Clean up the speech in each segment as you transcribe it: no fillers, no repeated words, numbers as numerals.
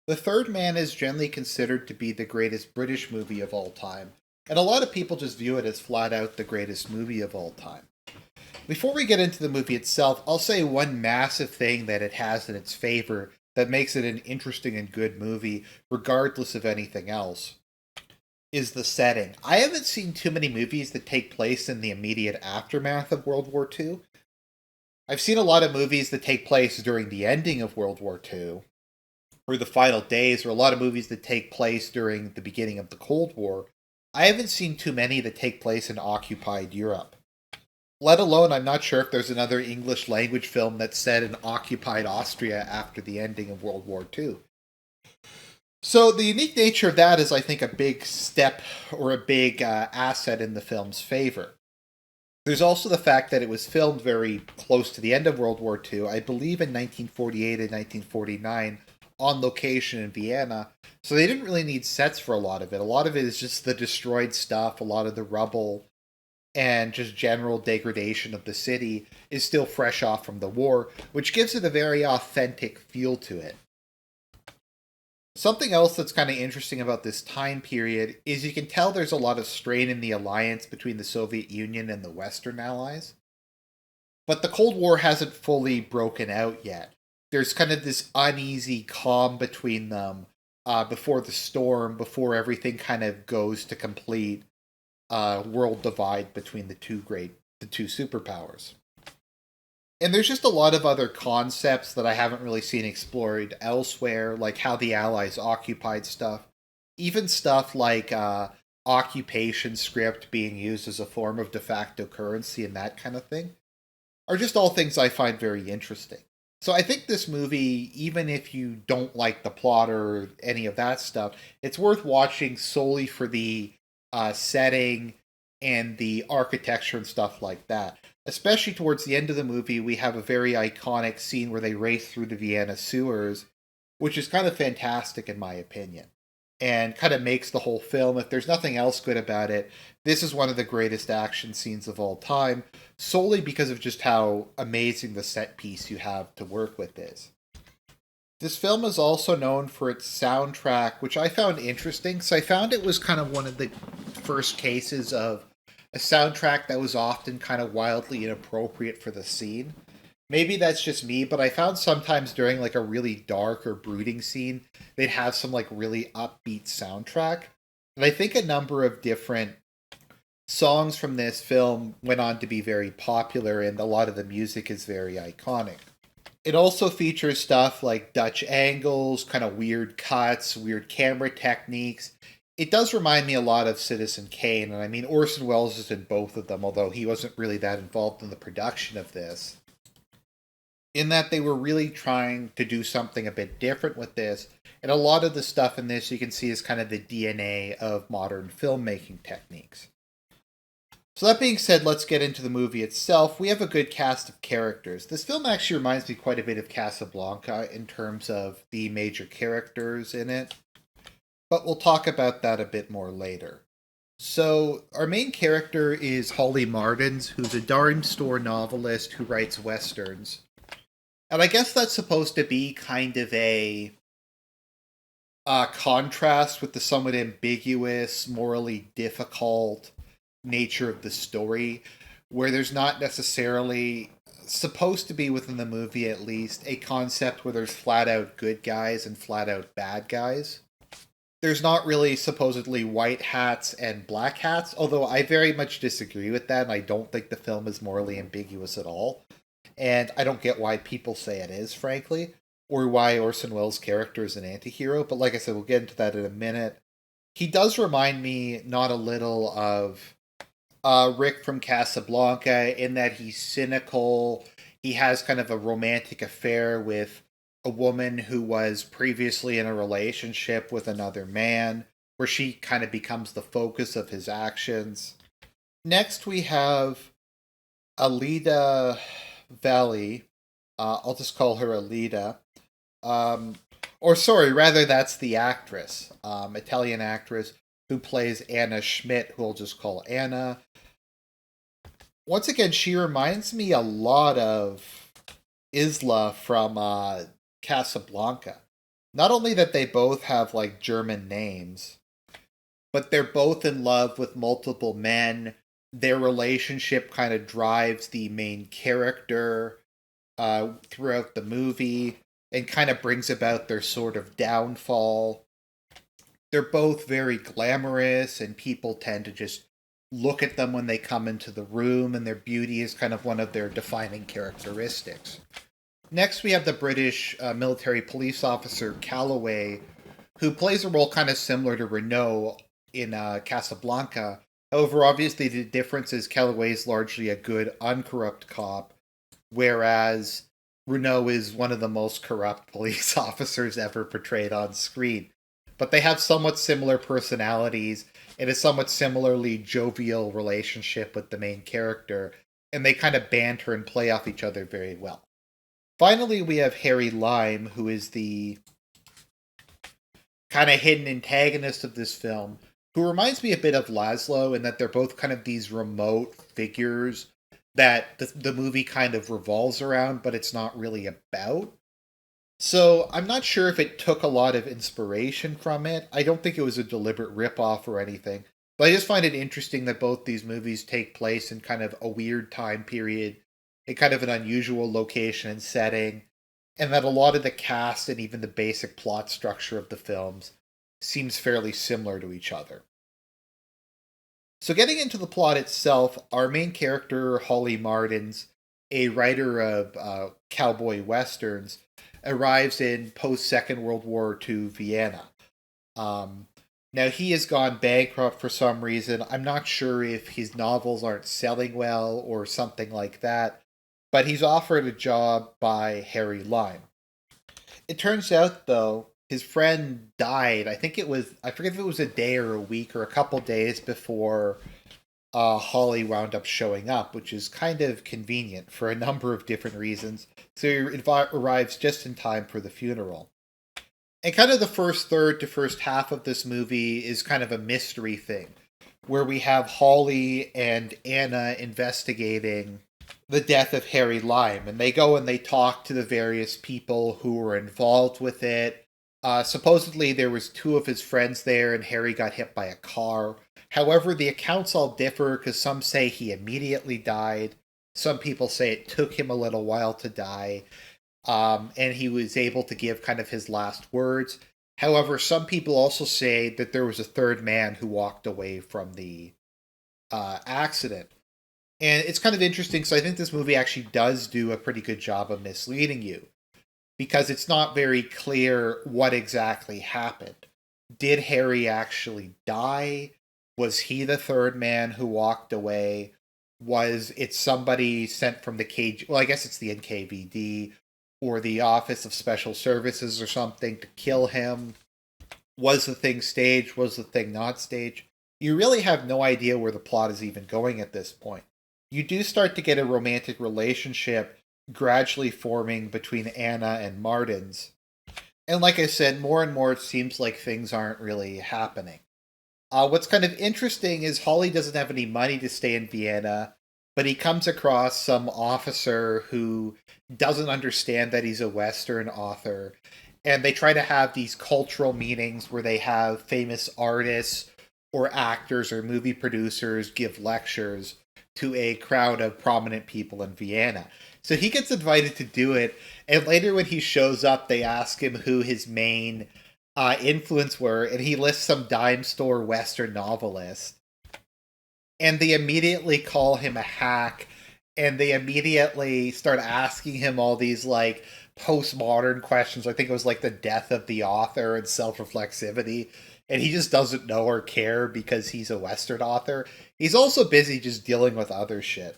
The Third Man is generally considered to be the greatest British movie of all time, and a lot of people just view it as flat out the greatest movie of all time. Before we get into the movie itself, I'll say one massive thing that it has in its favor that makes it an interesting and good movie, regardless of anything else, is the setting. I haven't seen too many movies that take place in the immediate aftermath of World War II. I've seen a lot of movies that take place during the ending of World War II, or the final days, or a lot of movies that take place during the beginning of the Cold War. I haven't seen too many that take place in occupied Europe. Let alone, I'm not sure if there's another English language film that's set in occupied Austria after the ending of World War II. So the unique nature of that is, I think, a big step or a big asset in the film's favor. There's also the fact that it was filmed very close to the end of World War II, I believe in 1948 and 1949, on location in Vienna. So they didn't really need sets for a lot of it. A lot of it is just the destroyed stuff, a lot of the rubble, and just general degradation of the city is still fresh off from the war, which gives it a very authentic feel to it. Something else that's kind of interesting about this time period is you can tell there's a lot of strain in the alliance between the Soviet Union and the Western Allies. But the Cold War hasn't fully broken out yet. There's kind of this uneasy calm between them before the storm, before everything kind of goes to complete world divide between the two superpowers. And there's just a lot of other concepts that I haven't really seen explored elsewhere, like how the Allies occupied stuff. Even stuff like occupation script being used as a form of de facto currency and that kind of thing are just all things I find very interesting. So I think this movie, even if you don't like the plot or any of that stuff, it's worth watching solely for the setting and the architecture and stuff like that. Especially towards the end of the movie, we have a very iconic scene where they race through the Vienna sewers, which is kind of fantastic in my opinion, and kind of makes the whole film. If there's nothing else good about it, this is one of the greatest action scenes of all time, solely because of just how amazing the set piece you have to work with is. This film is also known for its soundtrack, which I found interesting. So I found it was kind of one of the first cases of a soundtrack that was often kind of wildly inappropriate for the scene. Maybe that's just me, but I found sometimes during like a really dark or brooding scene, they'd have some like really upbeat soundtrack. And I think a number of different songs from this film went on to be very popular, and a lot of the music is very iconic. It also features stuff like Dutch angles, kind of weird cuts, weird camera techniques. It does remind me a lot of Citizen Kane, and I mean, Orson Welles is in both of them, although he wasn't really that involved in the production of this. In that they were really trying to do something a bit different with this, and a lot of the stuff in this you can see is kind of the DNA of modern filmmaking techniques. So that being said, let's get into the movie itself. We have a good cast of characters. This film actually reminds me quite a bit of Casablanca in terms of the major characters in it, but we'll talk about that a bit more later. So, our main character is Holly Mardens, who's a dime store novelist who writes westerns. And I guess that's supposed to be kind of a contrast with the somewhat ambiguous, morally difficult nature of the story, where there's not necessarily supposed to be, within the movie at least, a concept where there's flat out good guys and flat out bad guys. There's not really supposedly white hats and black hats, although I very much disagree with that, and I don't think the film is morally ambiguous at all. And I don't get why people say it is, frankly, or why Orson Welles' character is an anti-hero, but like I said, we'll get into that in a minute. He does remind me not a little of Rick from Casablanca, in that he's cynical. He has kind of a romantic affair with a woman who was previously in a relationship with another man, where she kind of becomes the focus of his actions. Next, we have Alida Valli. I'll just call her Alida. Or sorry, rather that's the actress, Italian actress who plays Anna Schmidt, who I'll just call Anna. Once again, she reminds me a lot of Isla from Casablanca. Not only that they both have like German names, but they're both in love with multiple men. Their relationship kind of drives the main character throughout the movie and kind of brings about their sort of downfall. They're both very glamorous, and people tend to just look at them when they come into the room, and their beauty is kind of one of their defining characteristics. Next, we have the British military police officer Calloway, who plays a role kind of similar to Renault in Casablanca. However, obviously, the difference is Calloway is largely a good, uncorrupt cop, whereas Renault is one of the most corrupt police officers ever portrayed on screen. But they have somewhat similar personalities and a somewhat similarly jovial relationship with the main character, and they kind of banter and play off each other very well. Finally, we have Harry Lime, who is the kind of hidden antagonist of this film, who reminds me a bit of Laszlo in that they're both kind of these remote figures that the movie kind of revolves around, but it's not really about. So I'm not sure if it took a lot of inspiration from it. I don't think it was a deliberate ripoff or anything. But I just find it interesting that both these movies take place in kind of a weird time period, in kind of an unusual location and setting, and that a lot of the cast and even the basic plot structure of the films seems fairly similar to each other. So, getting into the plot itself, our main character, Holly Martins, a writer of cowboy westerns, arrives in post Second World War II Vienna. Now, he has gone bankrupt for some reason. I'm not sure if his novels aren't selling well or something like that, but he's offered a job by Harry Lime. It turns out, though, his friend died. I forget if it was a day or a week or a couple days before Holly wound up showing up, which is kind of convenient for a number of different reasons. So he arrives just in time for the funeral. And kind of the first third to first half of this movie is kind of a mystery thing, where we have Holly and Anna investigating the death of Harry Lime, and they go and they talk to the various people who were involved with it. Supposedly there was two of his friends there, and Harry got hit by a car. However, the accounts all differ because some say he immediately died. Some people say it took him a little while to die, and he was able to give kind of his last words. However, some people also say that there was a third man who walked away from the accident. And it's kind of interesting, so I think this movie actually does do a pretty good job of misleading you, because it's not very clear what exactly happened. Did Harry actually die? Was he the third man who walked away? Was it somebody sent from the KG? Well, I guess it's the NKVD or the Office of Special Services or something to kill him? Was the thing staged? Was the thing not staged? You really have no idea where the plot is even going at this point. You do start to get a romantic relationship gradually forming between Anna and Martins. And like I said, more and more it seems like things aren't really happening. What's kind of interesting is Holly doesn't have any money to stay in Vienna, but he comes across some officer who doesn't understand that he's a Western author. And they try to have these cultural meetings where they have famous artists or actors or movie producers give lectures to a crowd of prominent people in Vienna. So he gets invited to do it, and later when he shows up, they ask him who his main influence were, and he lists some dime store Western novelist. And they immediately call him a hack, and they immediately start asking him all these, like, postmodern questions. I think it was like the death of the author and self-reflexivity. And he just doesn't know or care because he's a Western author. He's also busy just dealing with other shit.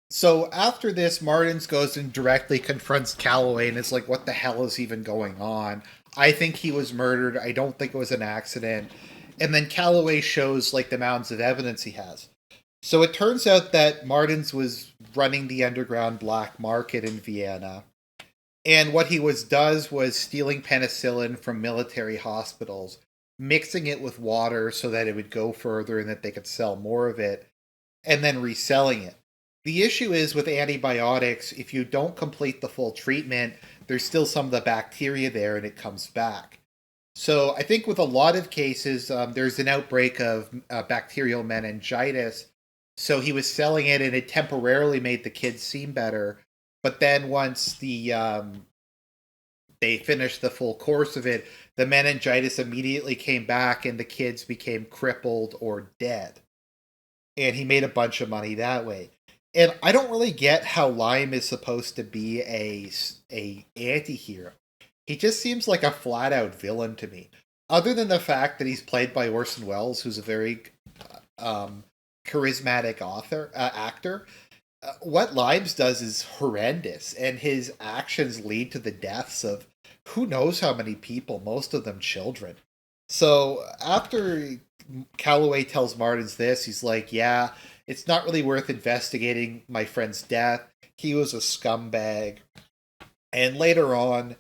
So after this, Martins goes and directly confronts Calloway and is like, what the hell is even going on? I think he was murdered. I don't think it was an accident. And then Calloway shows like the mountains of evidence he has. So it turns out that Martins was running the underground black market in Vienna. And what he does was stealing penicillin from military hospitals, mixing it with water so that it would go further and that they could sell more of it, and then reselling it. The issue is with antibiotics, if you don't complete the full treatment, there's still some of the bacteria there and it comes back. So I think with a lot of cases, there's an outbreak of bacterial meningitis. So he was selling it, and it temporarily made the kids seem better. But then once they finished the full course of it, the meningitis immediately came back, and the kids became crippled or dead. And he made a bunch of money that way. And I don't really get how Lyme is supposed to be a anti-hero. He just seems like a flat out villain to me. Other than the fact that he's played by Orson Welles, who's a very charismatic actor, what Limes does is horrendous, and his actions lead to the deaths of who knows how many people, most of them children. So after Calloway tells Martins this, he's like, yeah, it's not really worth investigating my friend's death. He was a scumbag. And later on,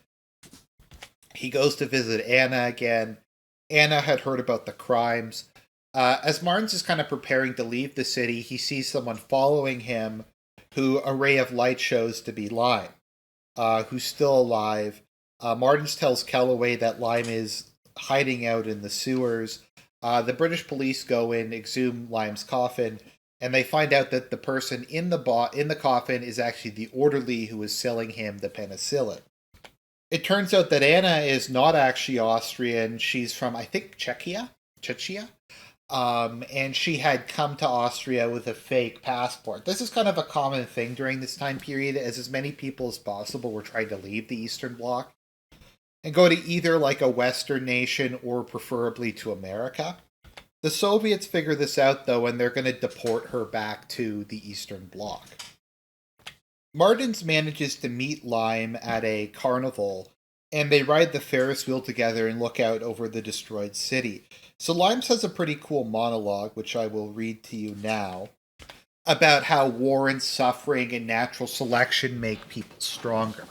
he goes to visit Anna again. Anna had heard about the crimes. As Martins is kind of preparing to leave the city, he sees someone following him who a ray of light shows to be Lyme, who's still alive. Martins tells Calloway that Lyme is hiding out in the sewers. The British police go in, exhume Lyme's coffin, and they find out that the person in the coffin is actually the orderly who was selling him the penicillin. It turns out that Anna is not actually Austrian. She's from, I think, Czechia? And she had come to Austria with a fake passport. This is kind of a common thing during this time period, as many people as possible were trying to leave the Eastern Bloc and go to either like a Western nation or preferably to America. The Soviets figure this out, though, and they're going to deport her back to the Eastern Bloc. Martins manages to meet Lyme at a carnival, and they ride the Ferris wheel together and look out over the destroyed city. So Lyme says a pretty cool monologue, which I will read to you now, about how war and suffering and natural selection make people stronger.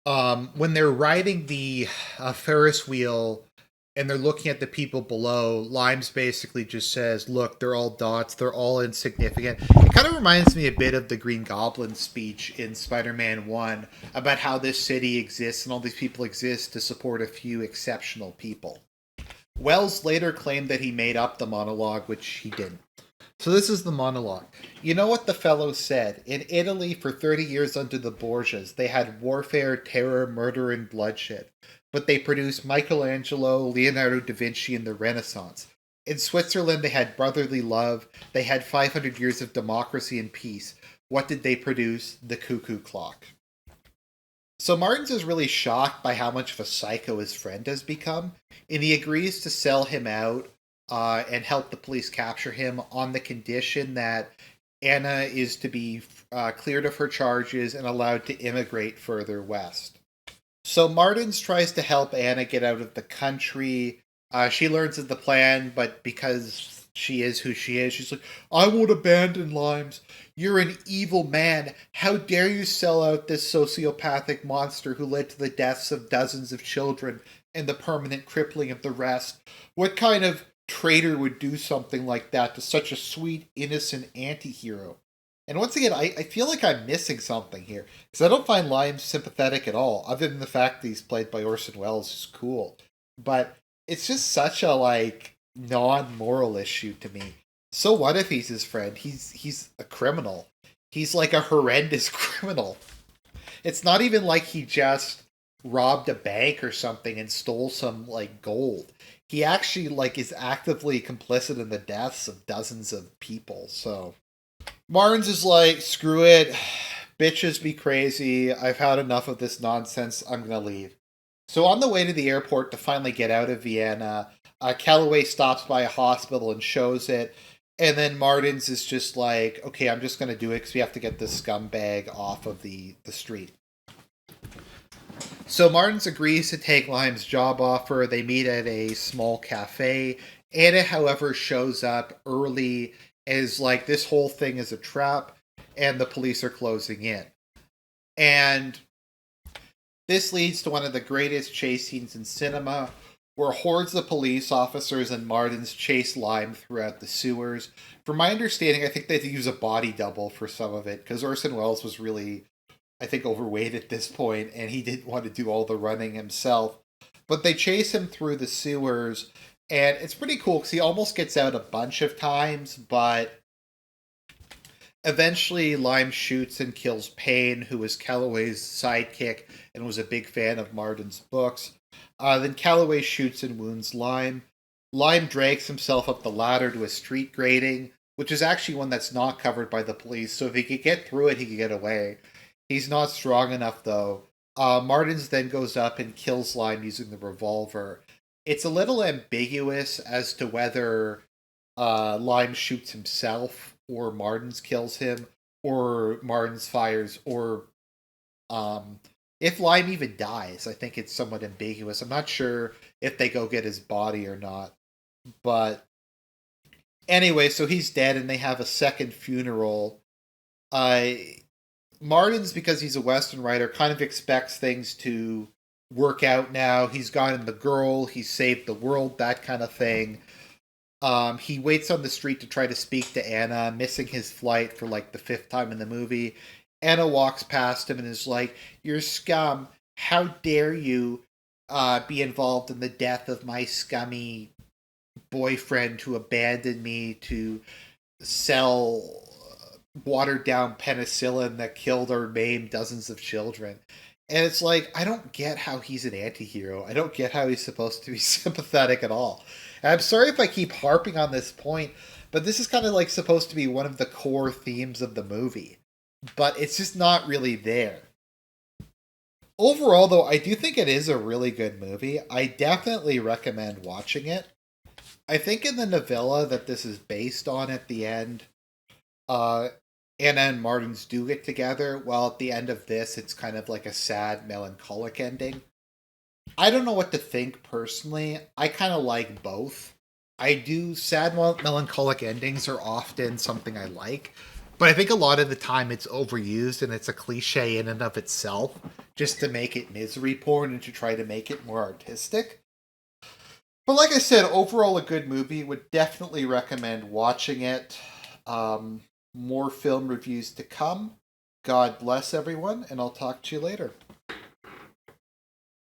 When they're riding the Ferris wheel and they're looking at the people below, Limes basically just says, look, they're all dots, they're all insignificant. It kind of reminds me a bit of the Green Goblin speech in Spider-Man 1 about how this city exists and all these people exist to support a few exceptional people. Wells later claimed that he made up the monologue, which he didn't. So this is the monologue. You know what the fellow said? In Italy, for 30 years under the Borgias, they had warfare, terror, murder, and bloodshed. But they produced Michelangelo, Leonardo da Vinci, and the Renaissance. In Switzerland, they had brotherly love. They had 500 years of democracy and peace. What did they produce? The cuckoo clock. So Martins is really shocked by how much of a psycho his friend has become, and he agrees to sell him out and help the police capture him on the condition that Anna is to be cleared of her charges and allowed to immigrate further west. So Martins tries to help Anna get out of the country. She learns of the plan, but because she is who she is, she's like, I won't abandon Limes. You're an evil man. How dare you sell out this sociopathic monster who led to the deaths of dozens of children and the permanent crippling of the rest? What kind of traitor would do something like that to such a sweet, innocent anti-hero? And once again, I feel like I'm missing something here, because I don't find Limes sympathetic at all, other than the fact that he's played by Orson Welles, who's cool. But it's just such a, non-moral issue to me. So what if he's his friend? He's a criminal. He's like a horrendous criminal. It's not even like he just robbed a bank or something and stole some, gold. He actually, is actively complicit in the deaths of dozens of people, so... Martins is like, screw it, bitches be crazy, I've had enough of this nonsense, I'm gonna leave. So on the way to the airport to finally get out of Vienna, Calloway stops by a hospital and shows it, and then Martins is just like, okay, I'm just gonna do it because we have to get this scumbag off of the street. So Martins agrees to take Lime's job offer. They meet at a small cafe. Anna, however, shows up early as this whole thing is a trap and the police are closing in. And this leads to one of the greatest chase scenes in cinema, where hordes of police officers and Martins chase Lyme throughout the sewers. From my understanding, I think they had to use a body double for some of it, because Orson Welles was really I think, overweight at this point, and he didn't want to do all the running himself. But they chase him through the sewers, and it's pretty cool because he almost gets out a bunch of times, but eventually Lime shoots and kills Payne, who was Calloway's sidekick and was a big fan of Martin's books. Then Calloway shoots and wounds Lime. Lime drags himself up the ladder to a street grating, which is actually one that's not covered by the police, so if he could get through it, he could get away. He's not strong enough, though. Martins then goes up and kills Lime using the revolver. It's a little ambiguous as to whether Lime shoots himself or Martins kills him or Martins fires or if Lime even dies. I think it's somewhat ambiguous. I'm not sure if they go get his body or not. But anyway, so he's dead and they have a second funeral. Martins, because he's a Western writer, kind of expects things to work out now. He's gotten the girl, he's saved the world, that kind of thing. He waits on the street to try to speak to Anna, missing his flight for like the fifth time in the movie. Anna walks past him and is like, "You're scum. How dare you be involved in the death of my scummy boyfriend who abandoned me to sell watered down penicillin that killed or maimed dozens of children." And it's like, I don't get how he's an anti-hero. I don't get how he's supposed to be sympathetic at all. And I'm sorry if I keep harping on this point, but this is kind of like supposed to be one of the core themes of the movie. But it's just not really there. Overall, though, I do think it is a really good movie. I definitely recommend watching it. I think in the novella that this is based on at the end, Anna and Martins do get together, while at the end of this, it's kind of like a sad, melancholic ending. I don't know what to think personally. I kind of like both. I do, sad, melancholic endings are often something I like, but I think a lot of the time it's overused and it's a cliche in and of itself, just to make it misery porn and to try to make it more artistic. But like I said, overall a good movie. Would definitely recommend watching it. More film reviews to come. God bless everyone, and I'll talk to you later.